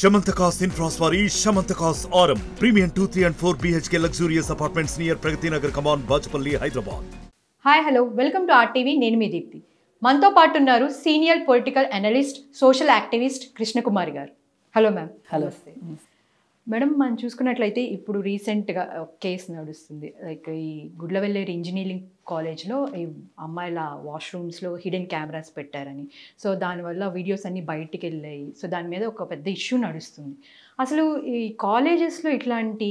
Shamantakas Infraswari, Shamantakas Aurum. Premium 2, 3 and 4 BHK luxurious apartments near Pragati Nagar, Kaman, Bajpalli, Hyderabad. Hi hello welcome to RTV. నేను మీ దీప్తి. మనతో పాటు ఉన్నారు senior political analyst, social activist Krishnakumari garu. Hello ma'am. Hello madam, మనం చూసుకున్నట్లయితే ఇప్పుడు రీసెంట్గా case నడుస్తుంది. లైక్ ఈ గుడ్లవెల్లేరు ఇంజనీరింగ్ కాలేజ్లో ఈ అమ్మాయిల వాష్రూమ్స్లో హిడెన్ కెమెరాస్ పెట్టారని, సో దానివల్ల వీడియోస్ అన్నీ బయటికి వెళ్ళాయి. సో దాని మీద ఒక పెద్ద ఇష్యూ నడుస్తుంది. అసలు ఈ కాలేజెస్లో ఇట్లాంటి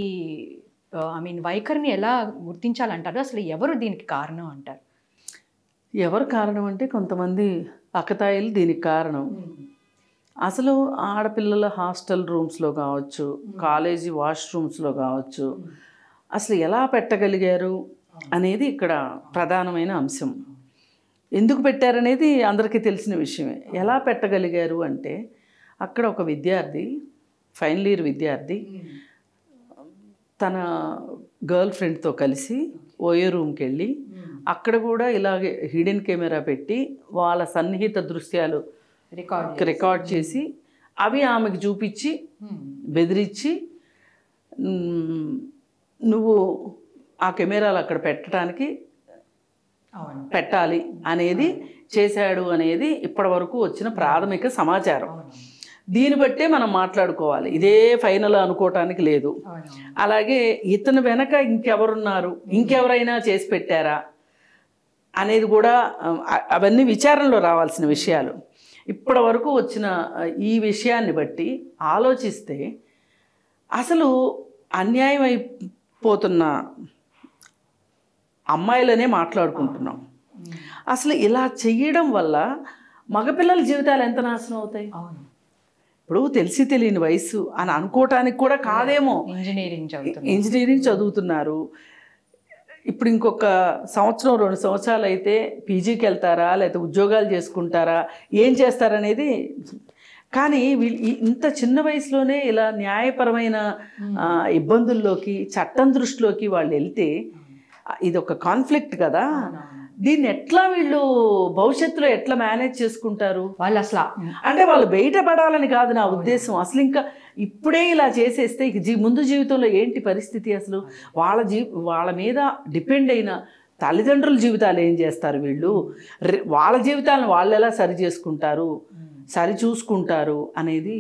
వైఖరిని ఎలా గుర్తించాలంటారు? అసలు ఎవరు దీనికి కారణం అంటారు? ఎవరు కారణం అంటే కొంతమంది అక్కతాయిలు దీనికి కారణం. అసలు ఆడపిల్లల హాస్టల్ రూమ్స్లో కావచ్చు, కాలేజీ వాష్రూమ్స్లో కావచ్చు, అసలు ఎలా పెట్టగలిగారు అనేది ఇక్కడ ప్రధానమైన అంశం. ఎందుకు పెట్టారనేది అందరికీ తెలిసిన విషయమే. ఎలా పెట్టగలిగారు అంటే, అక్కడ ఒక విద్యార్థి, ఫైనల్ ఇయర్ విద్యార్థి తన గర్ల్ ఫ్రెండ్తో కలిసి ఓయో రూమ్కి వెళ్ళి అక్కడ కూడా ఇలాగే హిడెన్ కెమెరా పెట్టి వాళ్ళ సన్నిహిత దృశ్యాలు రికార్డ్ చేసి అవి ఆమెకు చూపించి బెదిరించి, నువ్వు ఆ కెమెరాలు అక్కడ పెట్టాలి అనేది చేశాడు అనేది ఇప్పటి వరకు వచ్చిన ప్రాథమిక సమాచారం. దీన్ని బట్టే మనం మాట్లాడుకోవాలి, ఇదే ఫైనల్ అనుకోవటానికి లేదు. అలాగే ఇతను వెనక ఇంకెవరున్నారు, ఇంకెవరైనా చేసి పెట్టారా అనేది కూడా అవన్నీ విచారణలో రావాల్సిన విషయాలు. ఇప్పటి వరకు వచ్చిన ఈ విషయాన్ని బట్టి ఆలోచిస్తే అసలు అన్యాయం అయిపోతున్న అమ్మాయిలనే మాట్లాడుకుంటున్నాం. అసలు ఇలా చెయ్యడం వల్ల మగపిల్లల జీవితాలు ఎంత నాశనం అవుతాయి? ఇప్పుడు తెలిసి తెలియని వయసు అని అనుకోవటానికి కూడా కాదేమో. ఇంజనీరింగ్ చదువుతున్నారు. ఇప్పుడు ఇంకొక సంవత్సరం 2 సంవత్సరాలు అయితే పీజీకి వెళ్తారా, లేకపోతే ఉద్యోగాలు చేసుకుంటారా, ఏం చేస్తారనేది. కానీ వీళ్ళు ఇంత చిన్న వయసులోనే ఇలా న్యాయపరమైన ఇబ్బందుల్లోకి, చట్టం దృష్టిలోకి వాళ్ళు వెళ్తే ఇది ఒక కాన్ఫ్లిక్ట్ కదా. దీన్ని ఎట్లా వీళ్ళు భవిష్యత్తులో ఎట్లా మేనేజ్ చేసుకుంటారు? వాళ్ళు అసలు అంటే వాళ్ళు బయటపడాలని కాదు నా ఉద్దేశం. అసలు ఇంకా ఇప్పుడే ఇలా చేసేస్తే ఇక ముందు జీవితంలో ఏంటి పరిస్థితి? అసలు వాళ్ళ మీద డిపెండ్ అయిన తల్లిదండ్రుల జీవితాలు ఏం చేస్తారు వీళ్ళు? వాళ్ళ జీవితాలను వాళ్ళు ఎలా సరి చేసుకుంటారు, సరి చూసుకుంటారు అనేది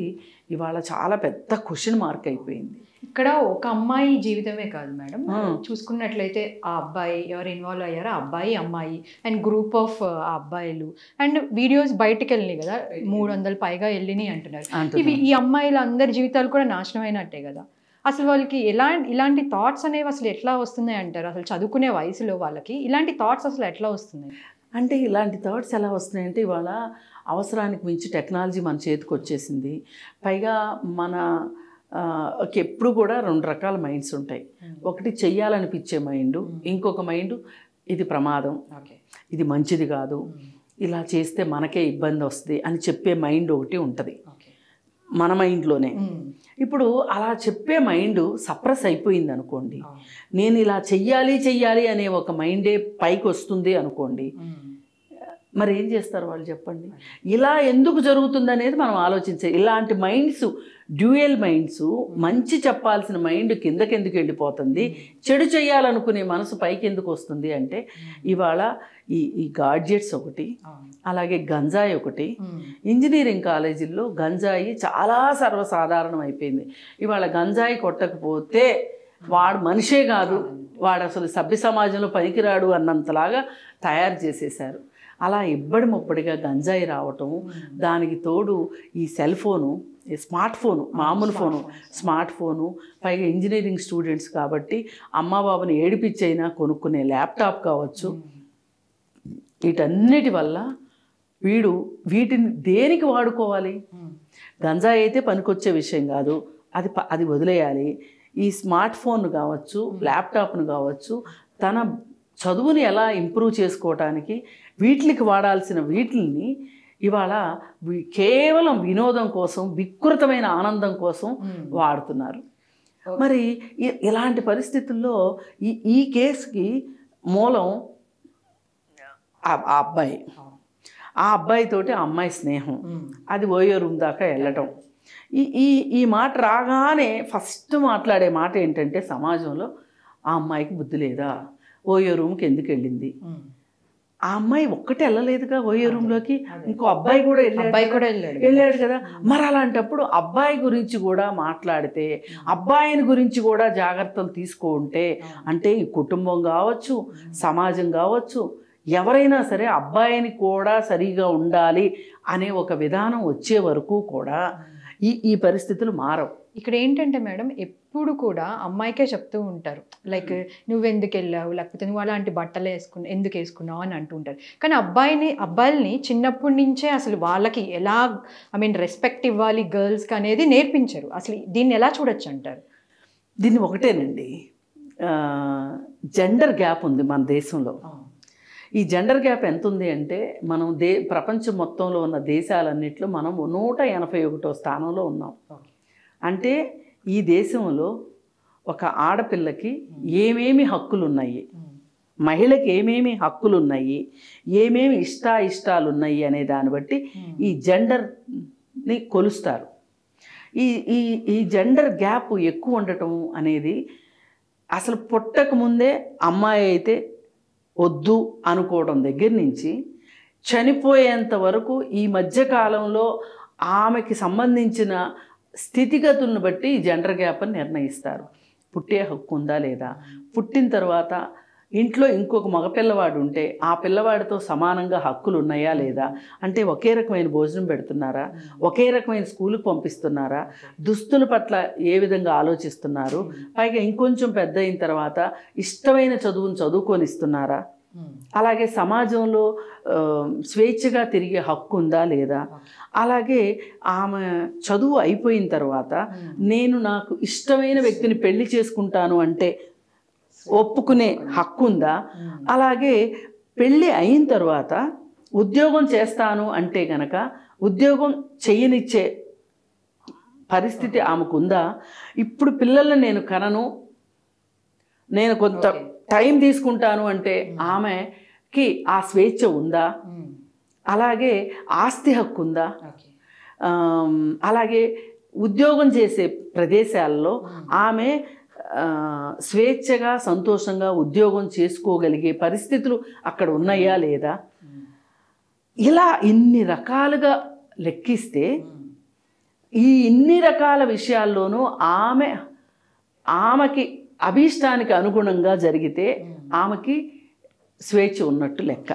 ఇవాళ చాలా పెద్ద క్వశ్చన్ మార్క్ అయిపోయింది. ఇక్కడ ఒక అమ్మాయి జీవితమే కాదు మేడం, చూసుకున్నట్లయితే ఆ అబ్బాయి ఎవరు ఇన్వాల్వ్ అయ్యారో, అబ్బాయి అమ్మాయి అండ్ గ్రూప్ ఆఫ్ అబ్బాయిలు అండ్ వీడియోస్ బయటకు వెళ్ళినాయి కదా, 300 పైగా వెళ్ళినాయి అంటున్నారు. ఇవి ఈ అమ్మాయిల అందరి జీవితాలు కూడా నాశనం అయినట్టే కదా. అసలు వాళ్ళకి ఇలాంటి థాట్స్ అనేవి అసలు ఎట్లా వస్తున్నాయి అంటారు? అసలు చదువుకునే వయసులో వాళ్ళకి ఇలాంటి థాట్స్ అసలు ఎట్లా వస్తున్నాయి? అంటే ఇలాంటి థాట్స్ ఎలా వస్తున్నాయంటే, ఇవాళ అవసరానికి మించి టెక్నాలజీ మన చేతికి వచ్చేసింది. పైగా ఎప్పుడు కూడా 2 రకాల మైండ్స్ ఉంటాయి. ఒకటి చెయ్యాలనిపించే మైండ్, ఇంకొక మైండ్ ఇది ప్రమాదం, ఇది మంచిది కాదు, ఇలా చేస్తే మనకే ఇబ్బంది వస్తుంది అని చెప్పే మైండ్ ఒకటి ఉంటుంది మన మైండ్లోనే. ఇప్పుడు అలా చెప్పే మైండ్ సప్రెస్ అయిపోయింది అనుకోండి, నేను ఇలా చెయ్యాలి అనే ఒక మైండే పైకి వస్తుంది అనుకోండి, మరి ఏం చేస్తారు వాళ్ళు చెప్పండి? ఇలా ఎందుకు జరుగుతుంది అనేది మనం ఆలోచించాలి. ఇలాంటి మైండ్స్, డ్యూయల్ మైండ్స్, మంచి చెప్పాల్సిన మైండ్ కిందకెందుకు వెళ్ళిపోతుంది, చెడు చేయాలనుకునే మనసు పైకి ఎందుకు వస్తుంది అంటే, ఇవాళ ఈ గాడ్జెట్స్ ఒకటి, అలాగే గంజాయి ఒకటి. ఇంజనీరింగ్ కాలేజీల్లో గంజాయి చాలా సర్వసాధారణం అయిపోయింది. ఇవాళ గంజాయి కొట్టకపోతే వాడు మనిషే కాదు, వాడు అసలు సభ్య సమాజంలో పనికిరాడు అన్నంతలాగా తయారు చేసేశారు. అలా ఇబ్బడి ముప్పడిగా గంజాయి రావటం, దానికి తోడు ఈ సెల్ ఫోను, స్మార్ట్ ఫోను, మామూలు ఫోను, స్మార్ట్ ఫోను, పైగా ఇంజనీరింగ్ స్టూడెంట్స్ కాబట్టి అమ్మ బాబుని ఏడిపించైనా కొనుక్కునే ల్యాప్టాప్ కావచ్చు, వీటన్నిటి వల్ల వీటిని దేనికి వాడుకోవాలి? గంజాయి అయితే పనికొచ్చే విషయం కాదు, అది వదిలేయాలి. ఈ స్మార్ట్ ఫోన్ కావచ్చు, ల్యాప్టాప్ను కావచ్చు, తన చదువుని ఎలా ఇంప్రూవ్ చేసుకోవటానికి వీటికి వాడాల్సిన వీటిని ఇవాళ కేవలం వినోదం కోసం, వికృతమైన ఆనందం కోసం వాడుతున్నారు. మరి ఇలాంటి పరిస్థితుల్లో ఈ కేసుకి మూలం ఆ అబ్బాయి, ఆ అబ్బాయితోటి ఆ అమ్మాయి స్నేహం, అది ఓయో రూమ్ దాకా వెళ్ళటం, ఈ ఈ ఈ మాట రాగానే ఫస్ట్ మాట్లాడే మాట ఏంటంటే సమాజంలో ఆ అమ్మాయికి బుద్ధి లేదా, ఓయో రూమ్కి ఎందుకు వెళ్ళింది, ఆ అమ్మాయి ఒక్కటే వెళ్ళలేదుగా ఓయో రూమ్లోకి, ఇంకో అబ్బాయి కూడా వెళ్ళాడు కదా. మరి అలాంటప్పుడు అబ్బాయి గురించి కూడా మాట్లాడితే, అబ్బాయిని గురించి కూడా జాగ్రత్తలు తీసుకుంటే, అంటే ఈ కుటుంబం కావచ్చు, సమాజం కావచ్చు, ఎవరైనా సరే అబ్బాయిని కూడా సరిగా ఉండాలి అనే ఒక విధానం వచ్చే వరకు కూడా ఈ పరిస్థితులు మారవు. ఇక్కడ ఏంటంటే మేడం ఎప్పుడు కూడా అమ్మాయికే చెప్తూ ఉంటారు, లైక్ నువ్వెందుకు వెళ్ళావు, లేకపోతే నువ్వు అలాంటి బట్టలు ఎందుకు వేసుకున్నావు అని అంటుంటారు. కానీ అబ్బాయిల్ని చిన్నప్పటి నుంచే అసలు వాళ్ళకి ఎలా రెస్పెక్ట్ ఇవ్వాలి గర్ల్స్కి అనేది నేర్పించరు. అసలు దీన్ని ఎలా చూడొచ్చు అంటారు? దీన్ని ఒకటేనండి, జెండర్ గ్యాప్ ఉంది మన దేశంలో. ఈ జెండర్ గ్యాప్ ఎంత ఉంది అంటే మనం ప్రపంచం మొత్తంలో ఉన్న దేశాలన్నింటిలో మనం 181వ స్థానంలో ఉన్నాం. అంటే ఈ దేశంలో ఒక ఆడపిల్లకి ఏమేమి హక్కులు ఉన్నాయి, మహిళకి ఏమేమి హక్కులు ఉన్నాయి, ఏమేమి ఇష్టాలు ఉన్నాయి అనే దాన్ని బట్టి ఈ జెండర్ని కొలుస్తారు. ఈ జెండర్ గ్యాప్ ఎక్కువ ఉండటం అనేది అసలు పుట్టక ముందే అమ్మాయి అయితే వద్దు అనుకోవడం దగ్గర నుంచి చనిపోయేంత వరకు ఈ మధ్యకాలంలో ఆమెకి సంబంధించిన స్థితిగతులను బట్టి ఈ జెండర్ గ్యాప్ని నిర్ణయిస్తారు. పుట్టే హక్కు ఉందా లేదా, పుట్టిన తర్వాత ఇంట్లో ఇంకొక మగపిల్లవాడు ఉంటే ఆ పిల్లవాడితో సమానంగా హక్కులు ఉన్నాయా లేదా, అంటే ఒకే రకమైన భోజనం పెడుతున్నారా, ఒకే రకమైన స్కూలుకి పంపిస్తున్నారా, దుస్తుల పట్ల ఏ విధంగా ఆలోచిస్తున్నారు, పైగా ఇంకొంచెం పెద్ద అయిన తర్వాత ఇష్టమైన చదువును చదువుకొనిస్తున్నారా, అలాగే సమాజంలో స్వేచ్ఛగా తిరిగే హక్కు ఉందా లేదా, అలాగే ఆమె చదువు అయిపోయిన తర్వాత నేను నాకు ఇష్టమైన వ్యక్తిని పెళ్లి చేసుకుంటాను అంటే ఒప్పుకునే హక్కు ఉందా, అలాగే పెళ్ళి అయిన తర్వాత ఉద్యోగం చేస్తాను అంటే గనక ఉద్యోగం చేయనిచ్చే పరిస్థితి ఆమెకుందా, ఇప్పుడు పిల్లల్ని నేను కనను, నేను కొంత టైం తీసుకుంటాను అంటే ఆమెకి ఆ స్వేచ్ఛ ఉందా, అలాగే ఆస్తి హక్కు ఉందా, అలాగే ఉద్యోగం చేసే ప్రదేశాల్లో ఆమె స్వేచ్ఛగా సంతోషంగా ఉద్యోగం చేసుకోగలిగే పరిస్థితులు అక్కడ ఉన్నాయా లేదా, ఇలా ఇన్ని రకాలుగా లెక్కిస్తే ఈ ఇన్ని రకాల విషయాల్లోనూ ఆమెకి అభీష్టానికి అనుగుణంగా జరిగితే ఆమెకి స్వేచ్ఛ ఉన్నట్టు లెక్క.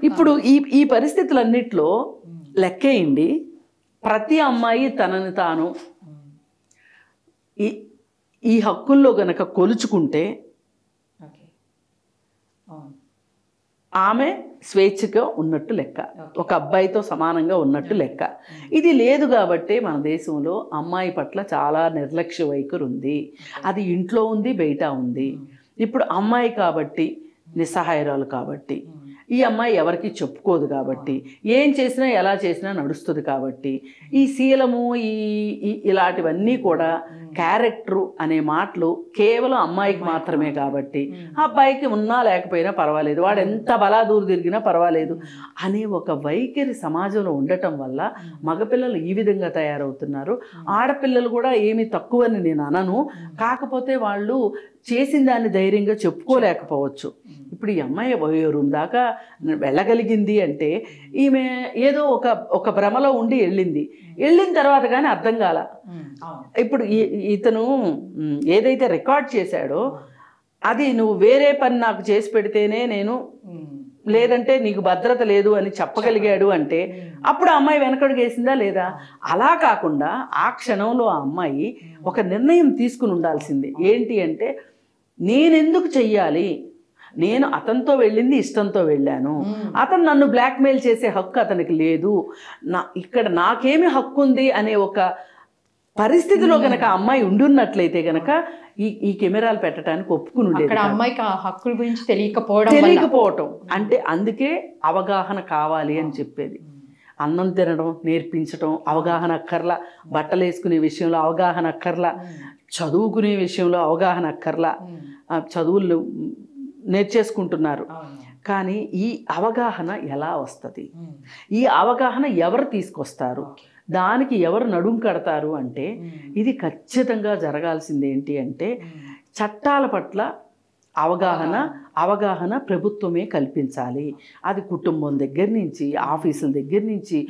ఇప్పుడు ఈ పరిస్థితులన్నిట్లో లెక్కేయండి, ప్రతి అమ్మాయి తనని తాను ఈ హక్కుల్లో గనక కొలుచుకుంటే ఆమె స్వేచ్ఛగా ఉన్నట్టు లెక్క, ఒక అబ్బాయితో సమానంగా ఉన్నట్టు లెక్క. ఇది లేదు కాబట్టి మన దేశంలో అమ్మాయి పట్ల చాలా నిర్లక్ష్య వైఖరి ఉంది. అది ఇంట్లో ఉంది, బయట ఉంది. ఇప్పుడు అమ్మాయి కాబట్టి నిస్సహాయరాలు కాబట్టి, ఈ అమ్మాయి ఎవరికి చెప్పుకోదు కాబట్టి, ఏం చేసినా ఎలా చేసినా నడుస్తుంది కాబట్టి, ఈ శీలము ఇలాంటివన్నీ కూడా క్యారెక్టరు అనే మాటలు కేవలం అమ్మాయికి మాత్రమే కాబట్టి, అబ్బాయికి ఉన్నా లేకపోయినా పర్వాలేదు, వాడు ఎంత బలాదూరు తిరిగినా పర్వాలేదు అనే ఒక వైఖరి సమాజంలో ఉండటం వల్ల మగపిల్లలు ఈ విధంగా తయారవుతున్నారు. ఆడపిల్లలు కూడా ఏమీ తక్కువని నేను అనను, కాకపోతే వాళ్ళు చేసిన దాన్ని ధైర్యంగా చెప్పుకోలేకపోవచ్చు. ఇప్పుడు ఈ అమ్మాయి రూమ్ దాకా వెళ్ళగలిగింది అంటే ఈమె ఏదో ఒక భ్రమలో ఉండి వెళ్ళిన తర్వాత కానీ అర్థం కాల. ఇప్పుడు ఇతను ఏదైతే రికార్డ్ చేశాడో అది నువ్వు వేరే పని నాకు చేసి పెడితేనే నేను, లేదంటే నీకు భద్రత లేదు అని చెప్పగలిగాడు అంటే అప్పుడు ఆ అమ్మాయి వెనకడుగు వేసిందా లేదా? అలా కాకుండా ఆ క్షణంలో ఆ అమ్మాయి ఒక నిర్ణయం తీసుకుని ఉండాల్సింది. ఏంటి అంటే, నేనెందుకు చెయ్యాలి, నేను అతనితో వెళ్ళింది ఇష్టంతో వెళ్ళాను, అతను నన్ను బ్లాక్మెయిల్ చేసే హక్కు అతనికి లేదు, ఇక్కడ నాకేమి హక్కు ఉంది అనే ఒక పరిస్థితిలో గనక అమ్మాయి ఉండున్నట్లయితే గనక ఈ కెమెరాలు పెట్టడానికి ఒప్పుకుని ఉండేది. అమ్మాయికి ఆ హక్కుల గురించి తెలియకపోవటం అంటే అందుకే అవగాహన కావాలి అని చెప్పేది. అన్నం తినడం నేర్పించడం అవగాహన అక్కర్లా, బట్టలు వేసుకునే విషయంలో అవగాహన అక్కర్లా, చదువుకునే విషయంలో అవగాహన అక్కర్లా, చదువులు నేర్చేసుకుంటున్నారు. కానీ ఈ అవగాహన ఎలా వస్తుంది, ఈ అవగాహన ఎవరు తీసుకొస్తారు, దానికి ఎవరు నడుం కడతారు అంటే ఇది ఖచ్చితంగా జరగాల్సింది ఏంటి అంటే చట్టాల పట్ల అవగాహన ప్రభుత్వమే కల్పించాలి. అది కుటుంబం దగ్గర నుంచి, ఆఫీసుల దగ్గర నుంచి,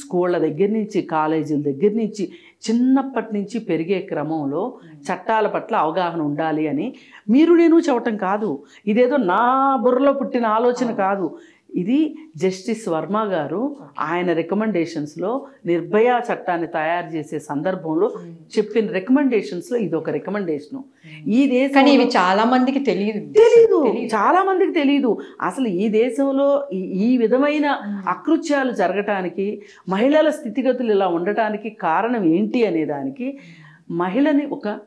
స్కూళ్ళ దగ్గర నుంచి, కాలేజీల దగ్గర నుంచి, చిన్నప్పటి నుంచి పెరిగే క్రమంలో చట్టాల పట్ల అవగాహన ఉండాలి అని మీరు నేను చెప్పటం కాదు. ఇదేదో నా బుర్రలో పుట్టిన ఆలోచన కాదు. ఇది జస్టిస్ వర్మ గారు ఆయన రికమెండేషన్స్లో నిర్భయ చట్టాన్ని తయారు చేసే సందర్భంలో చెప్పిన రికమెండేషన్స్లో ఇది ఒక రికమెండేషను. ఈ దేశం ఇవి చాలా మందికి తెలీదు, చాలా మందికి తెలియదు. అసలు ఈ దేశంలో ఈ విధమైన అకృత్యాలు జరగటానికి, మహిళల స్థితిగతులు ఇలా ఉండటానికి కారణం ఏంటి అనే దానికి మహిళని ఒక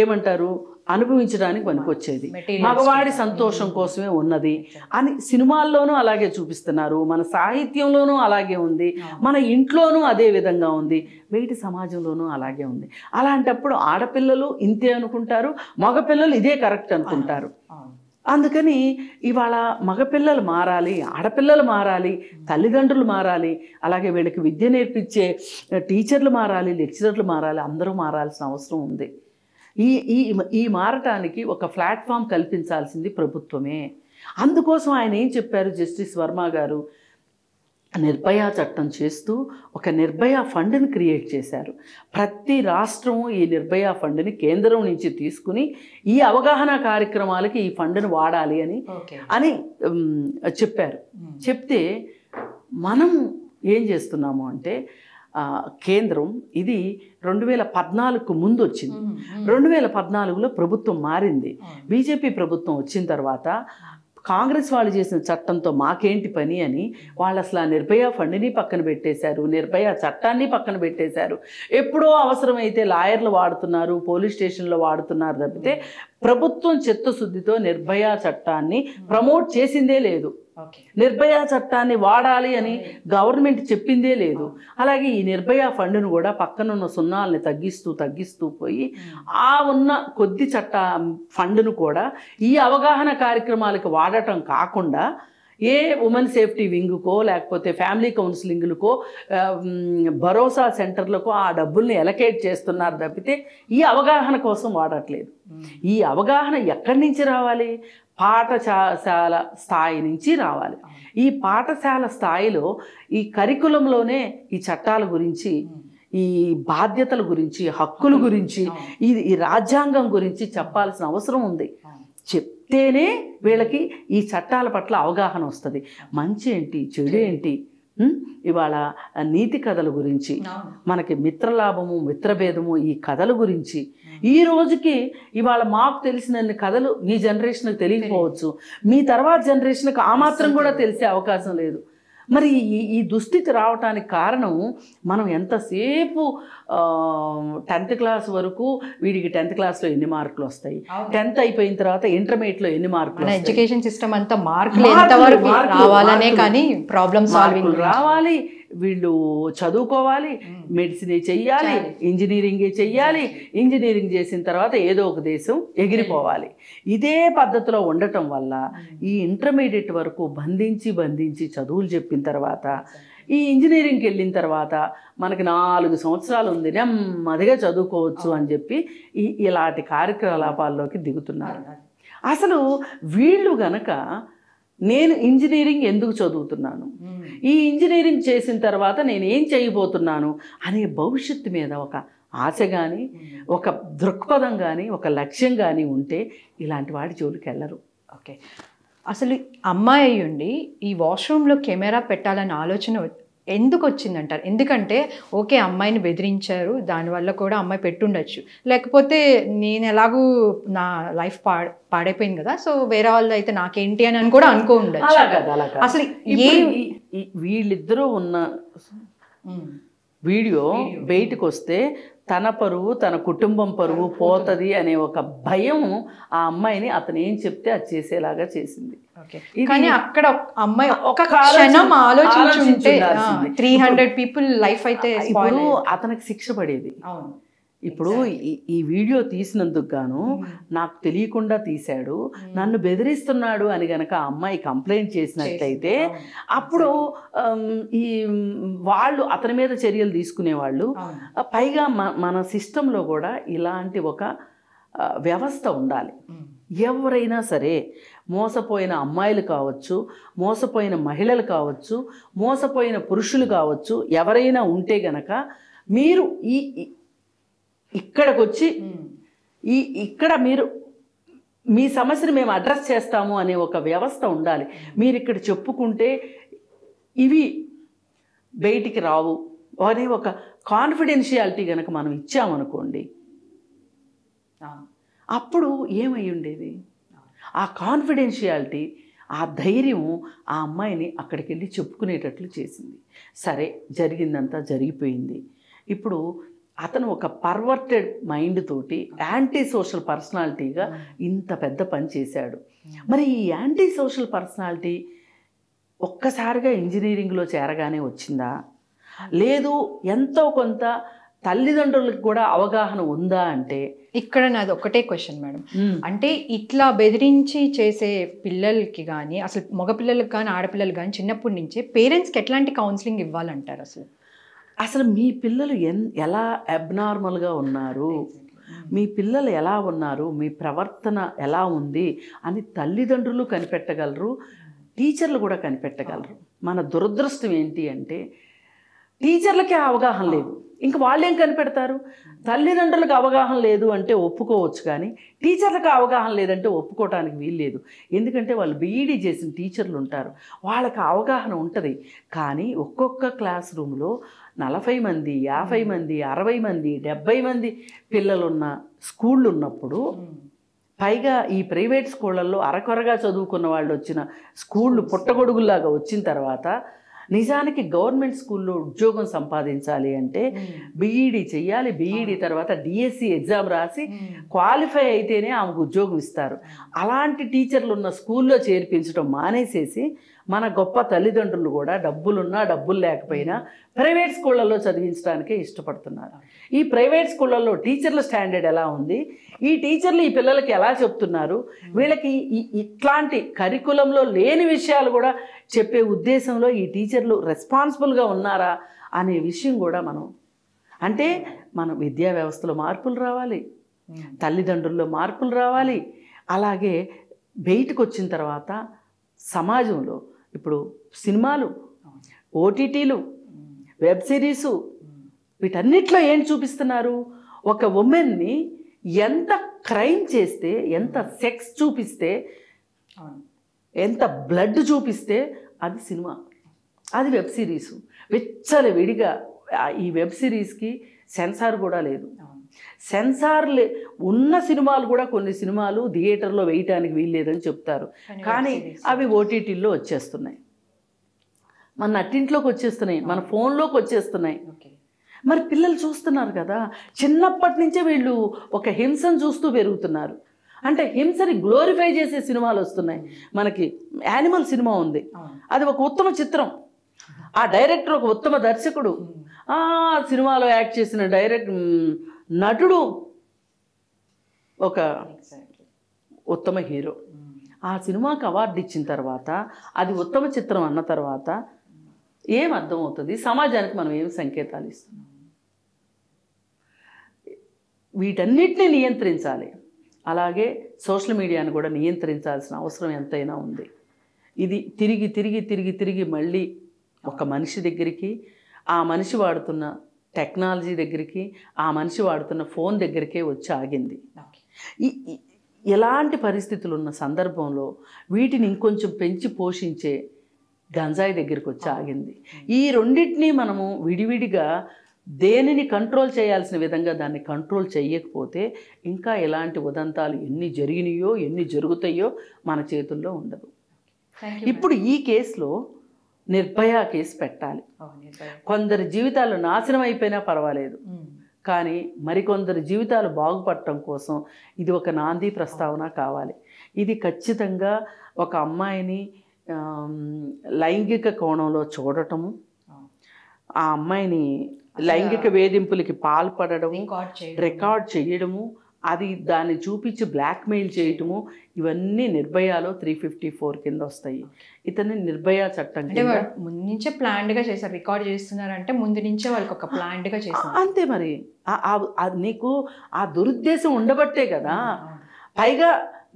ఏమంటారు అనుభవించడానికి పనికొచ్చేది, మగవాడి సంతోషం కోసమే ఉన్నది అని సినిమాల్లోనూ అలాగే చూపిస్తున్నారు, మన సాహిత్యంలోనూ అలాగే ఉంది, మన ఇంట్లోనూ అదే విధంగా ఉంది, బయటి సమాజంలోనూ అలాగే ఉంది. అలాంటప్పుడు ఆడపిల్లలు ఇంతే అనుకుంటారు, మగపిల్లలు ఇదే కరెక్ట్ అనుకుంటారు. అందుకని ఇవాళ మగపిల్లలు మారాలి, ఆడపిల్లలు మారాలి, తల్లిదండ్రులు మారాలి, అలాగే వీళ్ళకి విద్య నేర్పించే టీచర్లు మారాలి, లెక్చరర్లు మారాలి, అందరూ మారాల్సిన అవసరం ఉంది. ఈ మారటానికి ఒక ప్లాట్ఫామ్ కల్పించాల్సింది ప్రభుత్వమే. అందుకోసం ఆయన ఏం చెప్పారు జస్టిస్ వర్మ గారు, నిర్భయ చట్టం చేస్తూ ఒక నిర్భయ ఫండ్ని క్రియేట్ చేశారు. ప్రతి రాష్ట్రము ఈ నిర్భయ ఫండ్ని కేంద్రం నుంచి తీసుకుని ఈ అవగాహన కార్యక్రమాలకి ఈ ఫండ్ని వాడాలి అని చెప్పారు. చెప్తే మనం ఏం చేస్తున్నాము అంటే కేంద్రం ఇది 2014కు ముందు వచ్చింది. 2014లో ప్రభుత్వం మారింది. బీజేపీ ప్రభుత్వం వచ్చిన తర్వాత కాంగ్రెస్ వాళ్ళు చేసిన చట్టంతో మాకేంటి పని అని వాళ్ళు అసలు ఆ నిర్భయ ఫండ్ని పక్కన పెట్టేశారు, నిర్భయ చట్టాన్ని పక్కన పెట్టేశారు. ఎప్పుడో అవసరమైతే లాయర్లు వాడుతున్నారు, పోలీస్ స్టేషన్లో వాడుతున్నారు తప్పితే ప్రభుత్వం చిత్తశుద్ధితో నిర్భయ చట్టాన్ని ప్రమోట్ చేసిందే లేదు. నిర్భయ చట్టాన్ని వాడాలి అని గవర్నమెంట్ చెప్పిందే లేదు. అలాగే ఈ నిర్భయ ఫండ్ను కూడా పక్కనున్న సున్నాల్ని తగ్గిస్తూ పోయి ఆ ఉన్న కొద్ది ఫండ్ను కూడా ఈ అవగాహన కార్యక్రమాలకు వాడటం కాకుండా ఏ ఉమెన్ సేఫ్టీ వింగ్కో లేకపోతే ఫ్యామిలీ కౌన్సిలింగ్లకో భరోసా సెంటర్లకో ఆ డబ్బుల్ని ఎలకేట్ చేస్తున్నారు తప్పితే ఈ అవగాహన కోసం వాడట్లేదు. ఈ అవగాహన ఎక్కడి నుంచి రావాలి? పాఠశాల స్థాయి నుంచి రావాలి. ఈ పాఠశాల స్థాయిలో ఈ కరికులంలోనే ఈ చట్టాల గురించి, ఈ బాధ్యతల గురించి, హక్కుల గురించి, ఈ రాజ్యాంగం గురించి చెప్పాల్సిన అవసరం ఉంది. చెప్తేనే వీళ్ళకి ఈ చట్టాల పట్ల అవగాహన వస్తుంది. మంచి ఏంటి, చెడు ఏంటి, ఇవాళ నీతి కథల గురించి, మనకి మిత్రలాభము మిత్రభేదము ఈ కథల గురించి ఈ రోజుకి ఇవాళ మాకు తెలిసినన్ని కథలు మీ జనరేషన్కి తెలియకపోవచ్చు, మీ తర్వాత జనరేషన్కి ఆ మాత్రం కూడా తెలిసే అవకాశం లేదు. మరి ఈ దుస్థితి రావటానికి కారణం మనం ఎంతసేపు 10th క్లాస్ వరకు వీడికి 10th క్లాస్లో ఎన్ని మార్కులు వస్తాయి, 10th అయిపోయిన తర్వాత ఇంటర్మీడియట్లో ఎన్ని మార్కులు, ఎడ్యుకేషన్ సిస్టమ్ అంతా మార్కులు ఎంతవరకు రావాలనే కానీ ప్రాబ్లమ్ సాల్వింగ్ రావాలి, వీళ్ళు చదువుకోవాలి, మెడిసిన్ చెయ్యాలి, ఇంజనీరింగే చెయ్యాలి, ఇంజనీరింగ్ చేసిన తర్వాత ఏదో ఒక దేశం ఎగిరిపోవాలి. ఇదే పద్ధతిలో ఉండటం వల్ల ఈ ఇంటర్మీడియట్ వరకు బంధించి చదువులు చెప్పిన తర్వాత ఈ ఇంజనీరింగ్కి వెళ్ళిన తర్వాత మనకి 4 సంవత్సరాలు ఉంది, నెమ్మదిగా చదువుకోవచ్చు అని చెప్పి ఇలాంటి కార్యకలాపాల్లోకి దిగుతున్నారు. అసలు వీళ్ళు గనక నేను ఇంజనీరింగ్ ఎందుకు చదువుతున్నాను, ఈ ఇంజనీరింగ్ చేసిన తర్వాత నేను ఏం చేయబోతున్నాను అనే భవిష్యత్తు మీద ఒక ఆశ కానీ, ఒక దృక్పథం కానీ, ఒక లక్ష్యం కానీ ఉంటే ఇలాంటి వాడి జోలికి వెళ్ళరు. ఓకే, అసలు అమ్మాయి అయ్యుండి ఈ వాష్రూమ్లో కెమెరా పెట్టాలనే ఆలోచన ఎందుకు వచ్చిందంటారు? ఎందుకంటే ఓకే అమ్మాయిని బెదిరించారు, దానివల్ల కూడా అమ్మాయి పెట్టుండొచ్చు, లేకపోతే నేను ఎలాగూ నా లైఫ్ పాడైపోయింది కదా, సో వేరే వాళ్ళు అయితే నాకేంటి అని కూడా అనుకో ఉండొచ్చు. అసలు వీళ్ళిద్దరూ ఉన్న వీడియో బయటకు వస్తే తన పరువు, తన కుటుంబం పరువు పోతుంది అనే ఒక భయం ఆ అమ్మాయిని అతను ఏం చెప్తే అది చేసేలాగా చేసింది. కానీ అక్కడ అమ్మాయి ఒక క్షణం ఆలోచించుంటే 300 పీపుల్ లైఫ్ అయితే ఇప్పుడు అతనికి శిక్ష పడేది. ఇప్పుడు ఈ వీడియో తీసినందుకు గాను నాకు తెలియకుండా తీశాడు, నన్ను బెదిరిస్తున్నాడు అని గనక ఆ అమ్మాయి కంప్లైంట్ చేసినట్లయితే అప్పుడు ఈ వాళ్ళు అతని మీద చర్యలు తీసుకునేవాళ్ళు. పైగా మన సిస్టంలో కూడా ఇలాంటి ఒక వ్యవస్థ ఉండాలి. ఎవరైనా సరే మోసపోయిన అమ్మాయిలు కావచ్చు, మోసపోయిన మహిళలు కావచ్చు, మోసపోయిన పురుషులు కావచ్చు, ఎవరైనా ఉంటే గనక మీరు ఇక్కడికి వచ్చి ఇక్కడ మీరు మీ సమస్యను మేము అడ్రస్ చేస్తాము అనే ఒక వ్యవస్థ ఉండాలి. మీరు ఇక్కడ చెప్పుకుంటే ఇవి బయటికి రావు అనే ఒక కాన్ఫిడెన్షియాలిటీ కనుక మనం ఇచ్చామనుకోండి, అప్పుడు ఏమై ఉండేది? ఆ కాన్ఫిడెన్షియాలిటీ, ఆ ధైర్యం ఆ అమ్మాయిని అక్కడికి వెళ్ళి చెప్పుకునేటట్లు చేసింది. సరే, జరిగిందంతా జరిగిపోయింది. ఇప్పుడు అతను ఒక పర్వర్టెడ్ మైండ్ తోటి యాంటీ సోషల్ పర్సనాలిటీగా ఇంత పెద్ద పని చేశాడు. మరి ఈ యాంటీ సోషల్ పర్సనాలిటీ ఒక్కసారిగా ఇంజనీరింగ్లో చేరగానే వచ్చిందా, లేదు ఎంతో కొంత తల్లిదండ్రులకు కూడా అవగాహన ఉందా అంటే, ఇక్కడ నాది ఒక్కటే క్వశ్చన్ మేడం. అంటే ఇట్లా బెదిరించి చేసే పిల్లలకి కానీ, అసలు మగపిల్లలకు కానీ ఆడపిల్లలకు కానీ చిన్నప్పటి నుంచే పేరెంట్స్కి ఎట్లాంటి కౌన్సిలింగ్ ఇవ్వాలంటారు? అసలు మీ పిల్లలు ఎలా అబ్నార్మల్గా ఉన్నారు, మీ పిల్లలు ఎలా ఉన్నారు, మీ ప్రవర్తన ఎలా ఉంది అని తల్లిదండ్రులు కనిపెట్టగలరు, టీచర్లు కూడా కనిపెట్టగలరు. మన దురదృష్టం ఏంటి అంటే టీచర్లకే అవగాహన లేదు, ఇంక వాళ్ళేం కనిపెడతారు? తల్లిదండ్రులకు అవగాహన లేదు అంటే ఒప్పుకోవచ్చు, కానీ టీచర్లకు అవగాహన లేదంటే ఒప్పుకోవడానికి వీల్లేదు. ఎందుకంటే వాళ్ళు బీఈడీ చేసిన టీచర్లు ఉంటారు, వాళ్ళకి అవగాహన ఉంటుంది. కానీ ఒక్కొక్క క్లాస్ రూమ్లో 40 మంది, 50 మంది, 60 మంది, 70 మంది పిల్లలున్న స్కూళ్ళు ఉన్నప్పుడు, పైగా ఈ ప్రైవేట్ స్కూళ్ళల్లో అరకొరగా చదువుకున్న వాళ్ళు వచ్చిన స్కూళ్ళు పుట్టగొడుగుల్లాగా వచ్చిన తర్వాత నిజానికి గవర్నమెంట్ స్కూల్లో ఉద్యోగం సంపాదించాలి అంటే బీఈడీ చెయ్యాలి. బీఈడీ తర్వాత డిఎస్సి ఎగ్జామ్ రాసి క్వాలిఫై అయితేనే ఆమెకు ఉద్యోగం ఇస్తారు. అలాంటి టీచర్లు ఉన్న స్కూల్లో చేర్పించడం మానేసేసి మన గొప్ప తల్లిదండ్రులు కూడా డబ్బులున్నా డబ్బులు లేకపోయినా ప్రైవేట్ స్కూళ్ళల్లో చదివించడానికే ఇష్టపడుతున్నారు. ఈ ప్రైవేట్ స్కూళ్ళల్లో టీచర్ల స్టాండర్డ్ ఎలా ఉంది, ఈ టీచర్లు ఈ పిల్లలకి ఎలా చెప్తున్నారు, వీళ్ళకి ఇట్లాంటి కరికులంలో లేని విషయాలు కూడా చెప్పే ఉద్దేశంలో ఈ టీచర్లు రెస్పాన్సిబుల్గా ఉన్నారా అనే విషయం కూడా మన విద్యా వ్యవస్థలో మార్పులు రావాలి, తల్లిదండ్రుల్లో మార్పులు రావాలి. అలాగే బయటకు వచ్చిన తర్వాత సమాజంలో ఇప్పుడు సినిమాలు, ఓటీటీలు, వెబ్ సిరీసు, వీటన్నిటిలో ఏం చూపిస్తున్నారు? ఒక ఉమెన్ని ఎంత క్రైమ్ చేస్తే, ఎంత సెక్స్ చూపిస్తే, ఎంత బ్లడ్ చూపిస్తే అది సినిమా, అది వెబ్ సిరీసు. వెచ్చల విడిగా ఈ వెబ్ సిరీస్కి సెన్సార్ కూడా లేదు. సెన్సార్ ఉన్న సినిమాలు కూడా కొన్ని సినిమాలు థియేటర్లో వేయటానికి వీల్లేదని చెప్తారు, కానీ అవి ఓటీటీల్లో వచ్చేస్తున్నాయి, మన నట్టింట్లోకి వచ్చేస్తున్నాయి, మన ఫోన్లోకి వచ్చేస్తున్నాయి. మరి పిల్లలు చూస్తున్నారు కదా, చిన్నప్పటి నుంచే వీళ్ళు ఒక హింసను చూస్తూ పెరుగుతున్నారు. అంటే హింసని గ్లోరిఫై చేసే సినిమాలు వస్తున్నాయి. మనకి యానిమల్ సినిమా ఉంది, అది ఒక ఉత్తమ చిత్రం, ఆ డైరెక్టర్ ఒక ఉత్తమ దర్శకుడు, ఆ సినిమాలో యాక్ట్ చేసిన నటుడు ఒక ఉత్తమ హీరో. ఆ సినిమాకి అవార్డు ఇచ్చిన తర్వాత, అది ఉత్తమ చిత్రం అన్న తర్వాత ఏం అర్థం అవుతుంది? సమాజానికి మనం ఏం సంకేతాలు ఇస్తున్నాం? వీటన్నిటిని నియంత్రించాలి. అలాగే సోషల్ మీడియాను కూడా నియంత్రించాల్సిన అవసరం ఎంతైనా ఉంది. ఇది తిరిగి తిరిగి తిరిగి తిరిగి మళ్ళీ ఒక మనిషి దగ్గరికి, ఆ మనిషి వాడుతున్న టెక్నాలజీ దగ్గరికి, ఆ మనిషి వాడుతున్న ఫోన్ దగ్గరికే వచ్చి ఆగింది. ఎలాంటి పరిస్థితులు ఉన్న సందర్భంలో వీటిని ఇంకొంచెం పెంచి పోషించే గంజాయి దగ్గరికి వచ్చి ఆగింది. ఈ రెండింటినీ మనము విడివిడిగా దేనిని కంట్రోల్ చేయాల్సిన విధంగా దాన్ని కంట్రోల్ చేయకపోతే ఇంకా ఎలాంటి ఉదంతాలు ఎన్ని జరిగినాయో ఎన్ని జరుగుతాయో మన చేతుల్లో ఉండదు. ఇప్పుడు ఈ కేసులో నిర్భయ కేసు పెట్టాలి. కొందరి జీవితాలు నాశనం అయిపోయినా పర్వాలేదు, కానీ మరికొందరి జీవితాలు బాగుపడటం కోసం ఇది ఒక నాంది ప్రస్తావన కావాలి. ఇది ఖచ్చితంగా ఒక అమ్మాయిని లైంగిక కోణంలో చూడటము, ఆ అమ్మాయిని లైంగిక వేధింపులకి పాల్పడడం, రికార్డ్ చేయడము, అది దాన్ని చూపించి బ్లాక్మెయిల్ చేయటము, ఇవన్నీ నిర్భయాలో 354 కింద వస్తాయి. ఇతన్ని నిర్భయ చట్టం అంటే ముందు నుంచే ప్లాన్డ్గా చేశారు. రికార్డ్ చేస్తున్నారంటే ముందు నుంచే వాళ్ళకి ఒక ప్లాన్డ్గా చేశారు. అంతే మరి. నీకు ఆ దురుద్దేశం ఉండబట్టే కదా. పైగా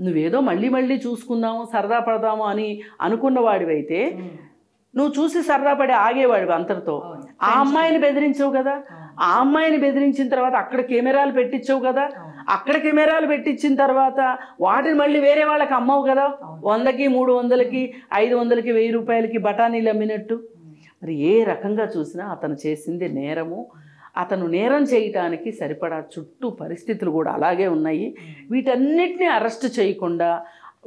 నువ్వేదో మళ్ళీ మళ్ళీ చూసుకుందాము సరదా పడదాము అని అనుకున్న వాడివైతే నువ్వు చూసి సరదా పడి ఆగేవాడివి అంతటితో. ఆ అమ్మాయిని బెదిరించవు కదా. ఆ అమ్మాయిని బెదిరించిన తర్వాత అక్కడ కెమెరాలు పెట్టించవు కదా. అక్కడ కెమెరాలు పెట్టించిన తర్వాత వాటిని మళ్ళీ వేరే వాళ్ళకి అమ్మవు కదా. 100కి 300కి 500కి 1000 రూపాయలకి బఠానీలు అమ్మినట్టు. మరి ఏ రకంగా చూసినా అతను చేసింది నేరము. అతను నేరం చేయటానికి సరిపడా చుట్టూ పరిస్థితులు కూడా అలాగే ఉన్నాయి. వీటన్నిటిని అరెస్ట్ చేయకుండా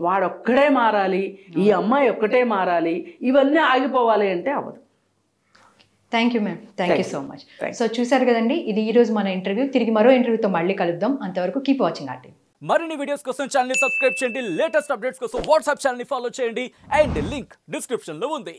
వాడొక్కడే మారాలి, ఈ అమ్మాయి ఒక్కటే మారాలి, ఇవన్నీ ఆగిపోవాలి అంటే అవ్వదు. Thank you ma'am. Thank you so much. So చూసారు కదండి, ఇది ఈరోజు మన ఇంటర్వ్యూ. తిరిగి మరో ఇంటర్వ్యూతో మళ్ళీ కలుద్దాం. అంతవరకు కీప్ వాచింగ్ ఆర్టీవీ. మరిన్ని వీడియోస్ కోసం ఛానల్ ని సబ్స్క్రైబ్ చేయండి. లేటెస్ట్ అప్డేట్స్ కోసం వాట్సాప్ ఛానల్ ని ఫాలో చేయండి. అండ్ లింక్ డిస్క్రిప్షన్ లో ఉంది.